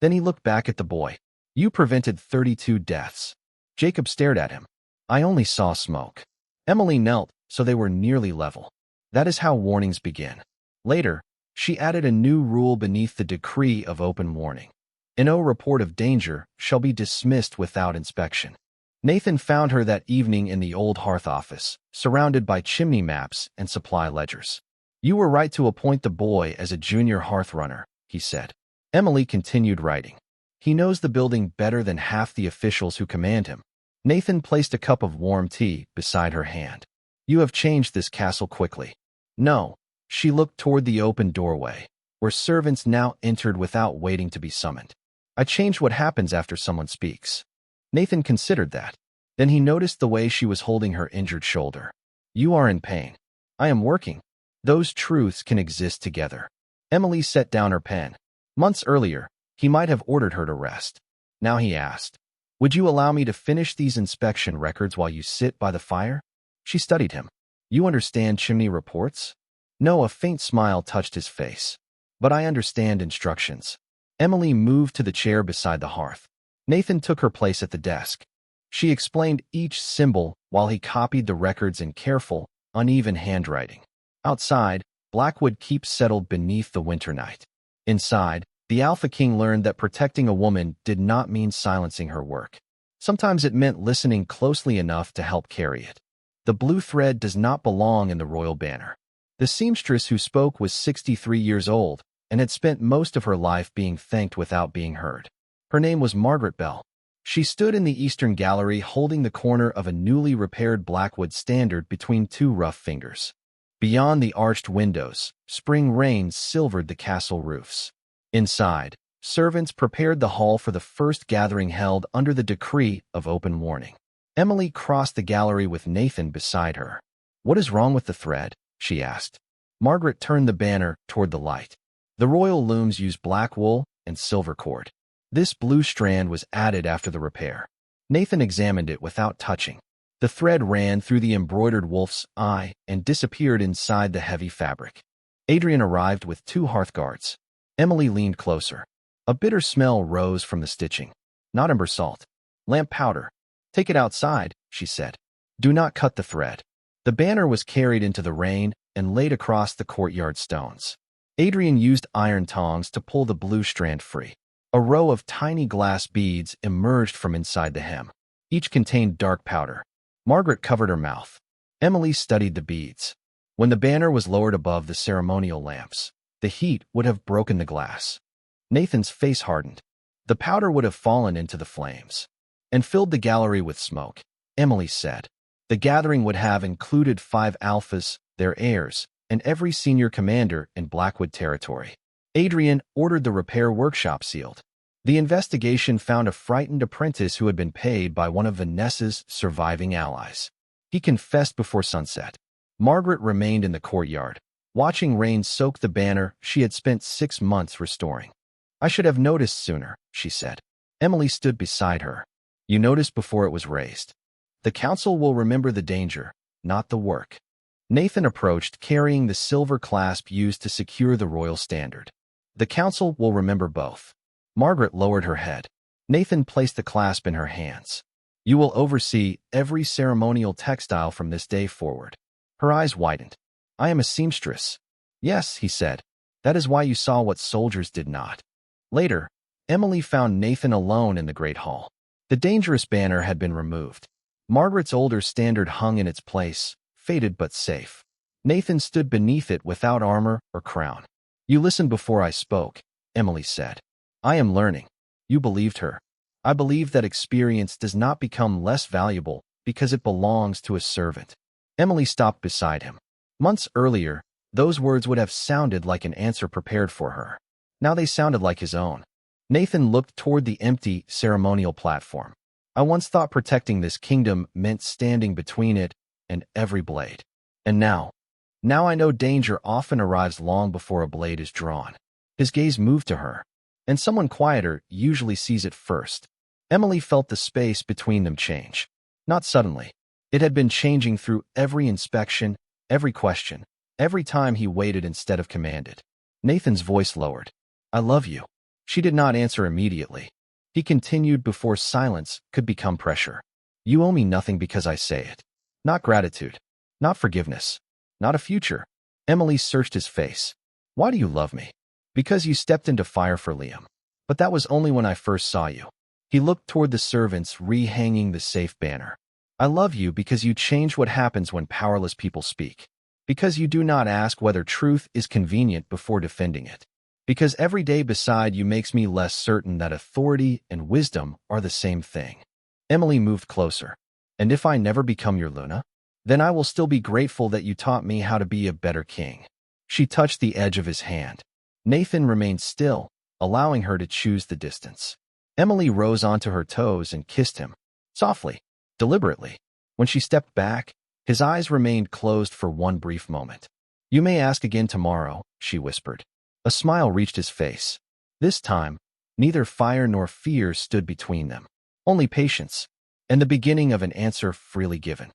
Then he looked back at the boy. "You prevented 32 deaths." Jacob stared at him. "I only saw smoke." Emily knelt, so they were nearly level. "That is how warnings begin." Later, she added a new rule beneath the decree of open warning. "No report of danger shall be dismissed without inspection." Nathan found her that evening in the old hearth office, surrounded by chimney maps and supply ledgers. "You were right to appoint the boy as a junior hearth runner," he said. Emily continued writing. "He knows the building better than half the officials who command him." Nathan placed a cup of warm tea beside her hand. "You have changed this castle quickly." "No." She looked toward the open doorway, where servants now entered without waiting to be summoned. "I changed what happens after someone speaks." Nathan considered that. Then he noticed the way she was holding her injured shoulder. "You are in pain." "I am working." Those truths can exist together. Emily set down her pen. Months earlier, he might have ordered her to rest. Now he asked, "Would you allow me to finish these inspection records while you sit by the fire?" She studied him. "You understand chimney reports?" No, a faint smile touched his face. "But I understand instructions." Emily moved to the chair beside the hearth. Nathan took her place at the desk. She explained each symbol while he copied the records in careful, uneven handwriting. Outside, Blackwood Keep settled beneath the winter night. Inside, the Alpha King learned that protecting a woman did not mean silencing her work. Sometimes it meant listening closely enough to help carry it. The blue thread does not belong in the royal banner. The seamstress who spoke was 63 years old and had spent most of her life being thanked without being heard. Her name was Margaret Bell. She stood in the eastern gallery holding the corner of a newly repaired Blackwood standard between 2 rough fingers. Beyond the arched windows, spring rains silvered the castle roofs. Inside, servants prepared the hall for the first gathering held under the decree of open warning. Emily crossed the gallery with Nathan beside her. "What is wrong with the thread?" she asked. Margaret turned the banner toward the light. "The royal looms use black wool and silver cord. This blue strand was added after the repair." Nathan examined it without touching. The thread ran through the embroidered wolf's eye and disappeared inside the heavy fabric. Adrian arrived with 2 hearth guards. Emily leaned closer. A bitter smell rose from the stitching. "Not ember-salt. Lamp powder. Take it outside," she said. "Do not cut the thread." The banner was carried into the rain and laid across the courtyard stones. Adrian used iron tongs to pull the blue strand free. A row of tiny glass beads emerged from inside the hem. Each contained dark powder. Margaret covered her mouth. Emily studied the beads. When the banner was lowered above the ceremonial lamps, the heat would have broken the glass. Nathan's face hardened. The powder would have fallen into the flames and filled the gallery with smoke. Emily said. The gathering would have included 5 alphas, their heirs, and every senior commander in Blackwood territory. Adrian ordered the repair workshop sealed. The investigation found a frightened apprentice who had been paid by one of Vanessa's surviving allies. He confessed before sunset. Margaret remained in the courtyard, watching rain soak the banner she had spent 6 months restoring. I should have noticed sooner, she said. Emily stood beside her. You noticed before it was raised. The council will remember the danger, not the work. Nathan approached, carrying the silver clasp used to secure the royal standard. The council will remember both. Margaret lowered her head. Nathan placed the clasp in her hands. You will oversee every ceremonial textile from this day forward. Her eyes widened. I am a seamstress. Yes, he said. That is why you saw what soldiers did not. Later, Emily found Nathan alone in the great hall. The dangerous banner had been removed. Margaret's older standard hung in its place, faded but safe. Nathan stood beneath it without armor or crown. You listened before I spoke, Emily said. I am learning. You believed her. I believe that experience does not become less valuable because it belongs to a servant. Emily stopped beside him. Months earlier, those words would have sounded like an answer prepared for her. Now they sounded like his own. Nathan looked toward the empty ceremonial platform. I once thought protecting this kingdom meant standing between it and every blade. And now I know danger often arrives long before a blade is drawn. His gaze moved to her, and someone quieter usually sees it first. Emily felt the space between them change. Not suddenly. It had been changing through every inspection, every question, every time he waited instead of commanded. Nathan's voice lowered. I love you. She did not answer immediately. He continued before silence could become pressure. You owe me nothing because I say it. Not gratitude. Not forgiveness. Not a future. Emily searched his face. Why do you love me? Because you stepped into fire for Liam. But that was only when I first saw you. He looked toward the servants rehanging the safe banner. I love you because you change what happens when powerless people speak. Because you do not ask whether truth is convenient before defending it. Because every day beside you makes me less certain that authority and wisdom are the same thing. Emily moved closer. And if I never become your Luna, then I will still be grateful that you taught me how to be a better king. She touched the edge of his hand. Nathan remained still, allowing her to choose the distance. Emily rose onto her toes and kissed him. Softly, deliberately. When she stepped back, his eyes remained closed for one brief moment. You may ask again tomorrow, she whispered. A smile reached his face. This time, neither fire nor fear stood between them. Only patience, and the beginning of an answer freely given.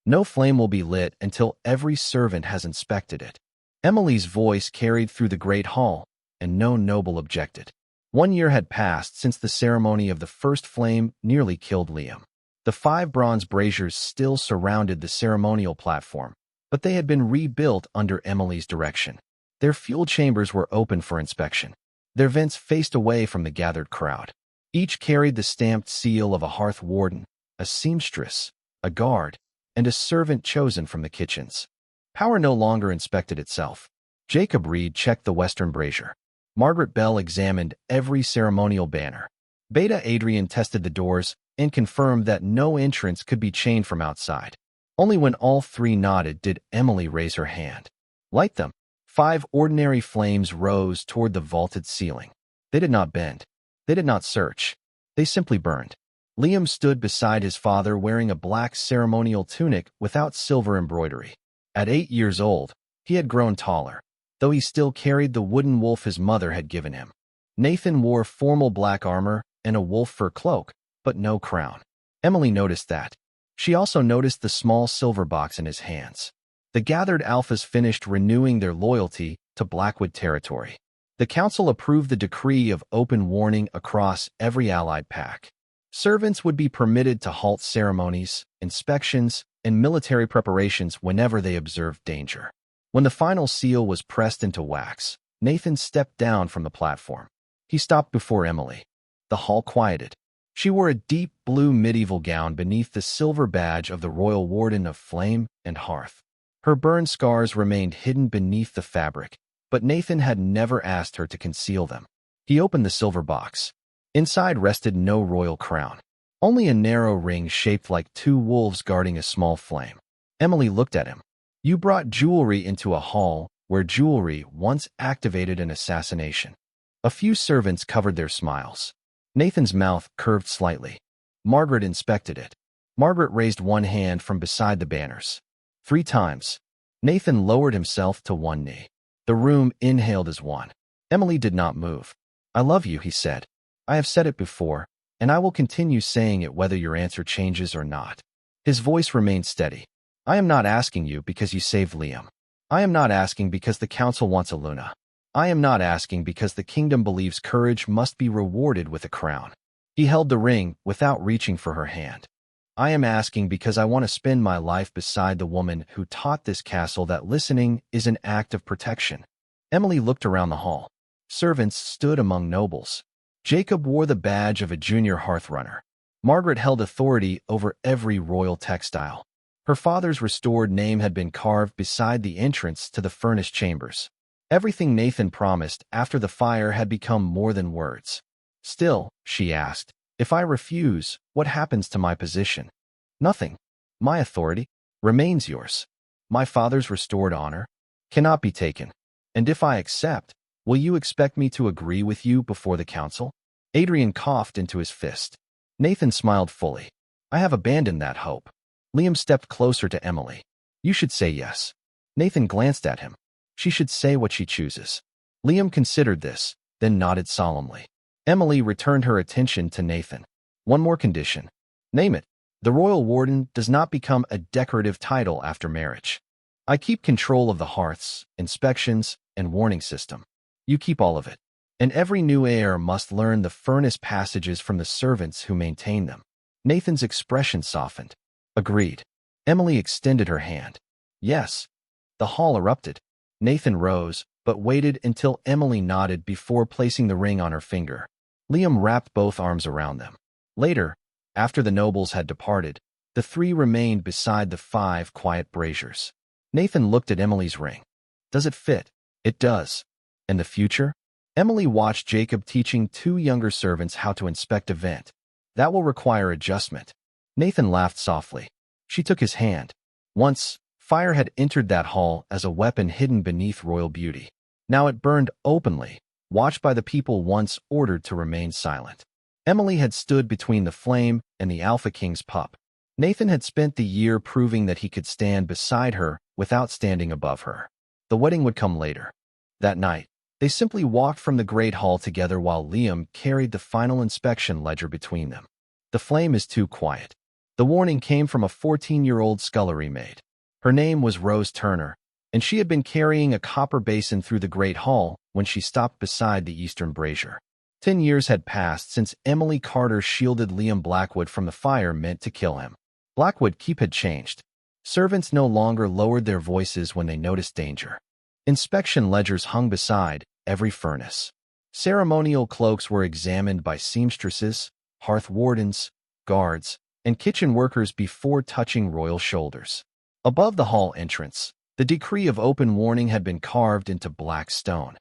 No flame will be lit until every servant has inspected it. Emily's voice carried through the great hall, and no noble objected. 1 year had passed since the ceremony of the first flame nearly killed Liam. The 5 bronze braziers still surrounded the ceremonial platform, but they had been rebuilt under Emily's direction. Their fuel chambers were open for inspection. Their vents faced away from the gathered crowd. Each carried the stamped seal of a hearth warden, a seamstress, a guard, and a servant chosen from the kitchens. Power no longer inspected itself. Jacob Reed checked the western brazier. Margaret Bell examined every ceremonial banner. Beta Adrian tested the doors and confirmed that no entrance could be chained from outside. Only when all 3 nodded did Emily raise her hand. Light them. 5 ordinary flames rose toward the vaulted ceiling. They did not bend. They did not search. They simply burned. Liam stood beside his father wearing a black ceremonial tunic without silver embroidery. At 8 years old, he had grown taller, though he still carried the wooden wolf his mother had given him. Nathan wore formal black armor and a wolf fur cloak, but no crown. Emily noticed that. She also noticed the small silver box in his hands. The gathered alphas finished renewing their loyalty to Blackwood territory. The council approved the decree of open warning across every allied pack. Servants would be permitted to halt ceremonies, inspections, and military preparations whenever they observed danger. When the final seal was pressed into wax, Nathan stepped down from the platform. He stopped before Emily. The hall quieted. She wore a deep blue medieval gown beneath the silver badge of the Royal Warden of Flame and Hearth. Her burn scars remained hidden beneath the fabric, but Nathan had never asked her to conceal them. He opened the silver box. Inside rested no royal crown, only a narrow ring shaped like two wolves guarding a small flame. Emily looked at him. You brought jewelry into a hall where jewelry once activated an assassination. A few servants covered their smiles. Nathan's mouth curved slightly. Margaret inspected it. Margaret raised one hand from beside the banners. 3 times. Nathan lowered himself to one knee. The room inhaled as one. Emily did not move. I love you, he said. I have said it before, and I will continue saying it whether your answer changes or not. His voice remained steady. I am not asking you because you saved Liam. I am not asking because the council wants a Luna. I am not asking because the kingdom believes courage must be rewarded with a crown. He held the ring without reaching for her hand. I am asking because I want to spend my life beside the woman who taught this castle that listening is an act of protection. Emily looked around the hall. Servants stood among nobles. Jacob wore the badge of a junior hearthrunner. Margaret held authority over every royal textile. Her father's restored name had been carved beside the entrance to the furnace chambers. Everything Nathan promised after the fire had become more than words. Still, she asked, if I refuse, what happens to my position? Nothing. My authority remains yours. My father's restored honor cannot be taken. And if I accept, will you expect me to agree with you before the council? Adrian coughed into his fist. Nathan smiled fully. I have abandoned that hope. Liam stepped closer to Emily. You should say yes. Nathan glanced at him. She should say what she chooses. Liam considered this, then nodded solemnly. Emily returned her attention to Nathan. One more condition. Name it. The Royal Warden does not become a decorative title after marriage. I keep control of the hearths, inspections, and warning system. You keep all of it. And every new heir must learn the furnace passages from the servants who maintain them. Nathan's expression softened. Agreed. Emily extended her hand. Yes. The hall erupted. Nathan rose, but waited until Emily nodded before placing the ring on her finger. Liam wrapped both arms around them. Later, after the nobles had departed, the 3 remained beside the 5 quiet braziers. Nathan looked at Emily's ring. Does it fit? It does. And the future? Emily watched Jacob teaching 2 younger servants how to inspect a vent. That will require adjustment. Nathan laughed softly. She took his hand. Once, fire had entered that hall as a weapon hidden beneath royal beauty. Now it burned openly, watched by the people once ordered to remain silent. Emily had stood between the flame and the Alpha King's pup. Nathan had spent the year proving that he could stand beside her without standing above her. The wedding would come later. That night, they simply walked from the Great Hall together while Liam carried the final inspection ledger between them. The flame is too quiet. The warning came from a 14-year-old scullery maid. Her name was Rose Turner, and she had been carrying a copper basin through the Great Hall when she stopped beside the eastern brazier. 10 years had passed since Emily Carter shielded Liam Blackwood from the fire meant to kill him. Blackwood Keep had changed. Servants no longer lowered their voices when they noticed danger. Inspection ledgers hung beside every furnace. Ceremonial cloaks were examined by seamstresses, hearth wardens, guards, and kitchen workers before touching royal shoulders. Above the hall entrance, the decree of open warning had been carved into black stone.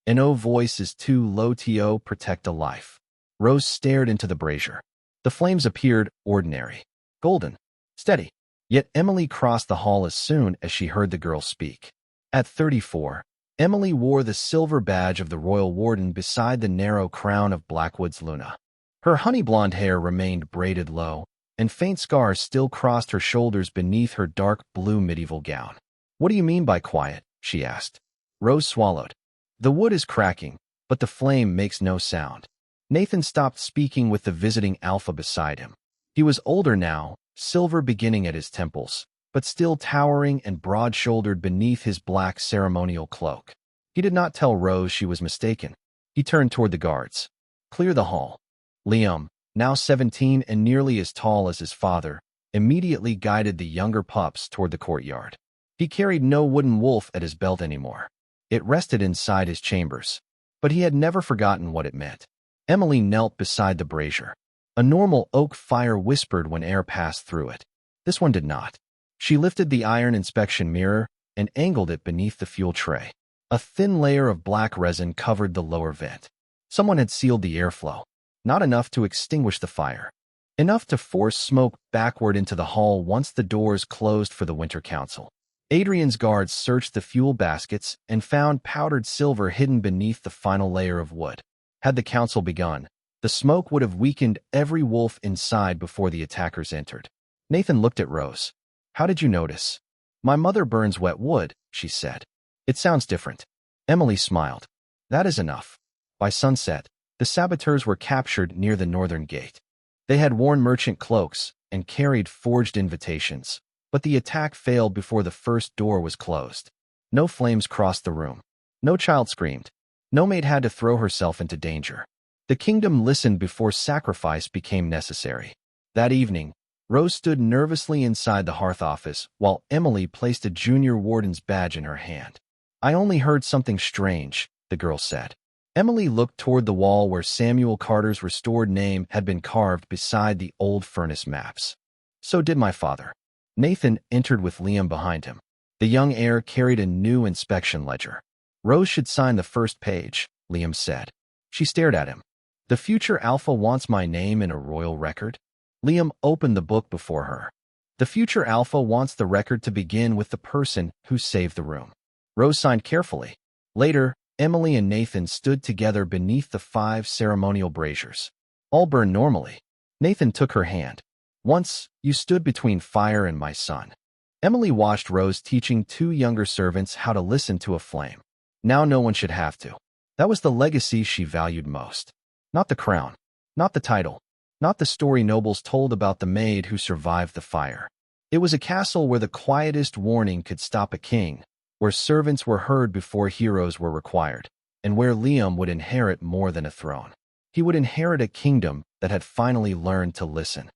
No voice is too low to protect a life. Rose stared into the brazier. The flames appeared ordinary, golden, steady. Yet Emily crossed the hall as soon as she heard the girl speak. At 34, Emily wore the silver badge of the Royal Warden beside the narrow crown of Blackwood's Luna. Her honey blonde hair remained braided low, and faint scars still crossed her shoulders beneath her dark blue medieval gown. What do you mean by quiet? She asked. Rose swallowed. The wood is cracking, but the flame makes no sound. Nathan stopped speaking with the visiting Alpha beside him. He was older now, silver beginning at his temples, but still towering and broad-shouldered beneath his black ceremonial cloak. He did not tell Rose she was mistaken. He turned toward the guards. Clear the hall. Liam, now 17 and nearly as tall as his father, immediately guided the younger pups toward the courtyard. He carried no wooden wolf at his belt anymore. It rested inside his chambers, but he had never forgotten what it meant. Emily knelt beside the brazier. A normal oak fire whispered when air passed through it. This one did not. She lifted the iron inspection mirror and angled it beneath the fuel tray. A thin layer of black resin covered the lower vent. Someone had sealed the airflow. Not enough to extinguish the fire. Enough to force smoke backward into the hall once the doors closed for the winter council. Adrian's guards searched the fuel baskets and found powdered silver hidden beneath the final layer of wood. Had the council begun, the smoke would have weakened every wolf inside before the attackers entered. Nathan looked at Rose. "How did you notice?" "My mother burns wet wood," she said. "It sounds different." Emily smiled. "That is enough." By sunset, the saboteurs were captured near the northern gate. They had worn merchant cloaks and carried forged invitations, but the attack failed before the first door was closed. No flames crossed the room. No child screamed. No maid had to throw herself into danger. The kingdom listened before sacrifice became necessary. That evening, Rose stood nervously inside the hearth office while Emily placed a junior warden's badge in her hand. "I only heard something strange," the girl said. Emily looked toward the wall where Samuel Carter's restored name had been carved beside the old furnace maps. "So did my father." Nathan entered with Liam behind him. The young heir carried a new inspection ledger. "Rose should sign the first page," Liam said. She stared at him. "The future Alpha wants my name in a royal record?" Liam opened the book before her. "The future Alpha wants the record to begin with the person who saved the room." Rose signed carefully. Later, Emily and Nathan stood together beneath the 5 ceremonial braziers. All burned normally. Nathan took her hand. "Once, you stood between fire and my son." Emily watched Rose teaching 2 younger servants how to listen to a flame. Now no one should have to. That was the legacy she valued most. Not the crown. Not the title. Not the story nobles told about the maid who survived the fire. It was a castle where the quietest warning could stop a king, where servants were heard before heroes were required, and where Liam would inherit more than a throne. He would inherit a kingdom that had finally learned to listen.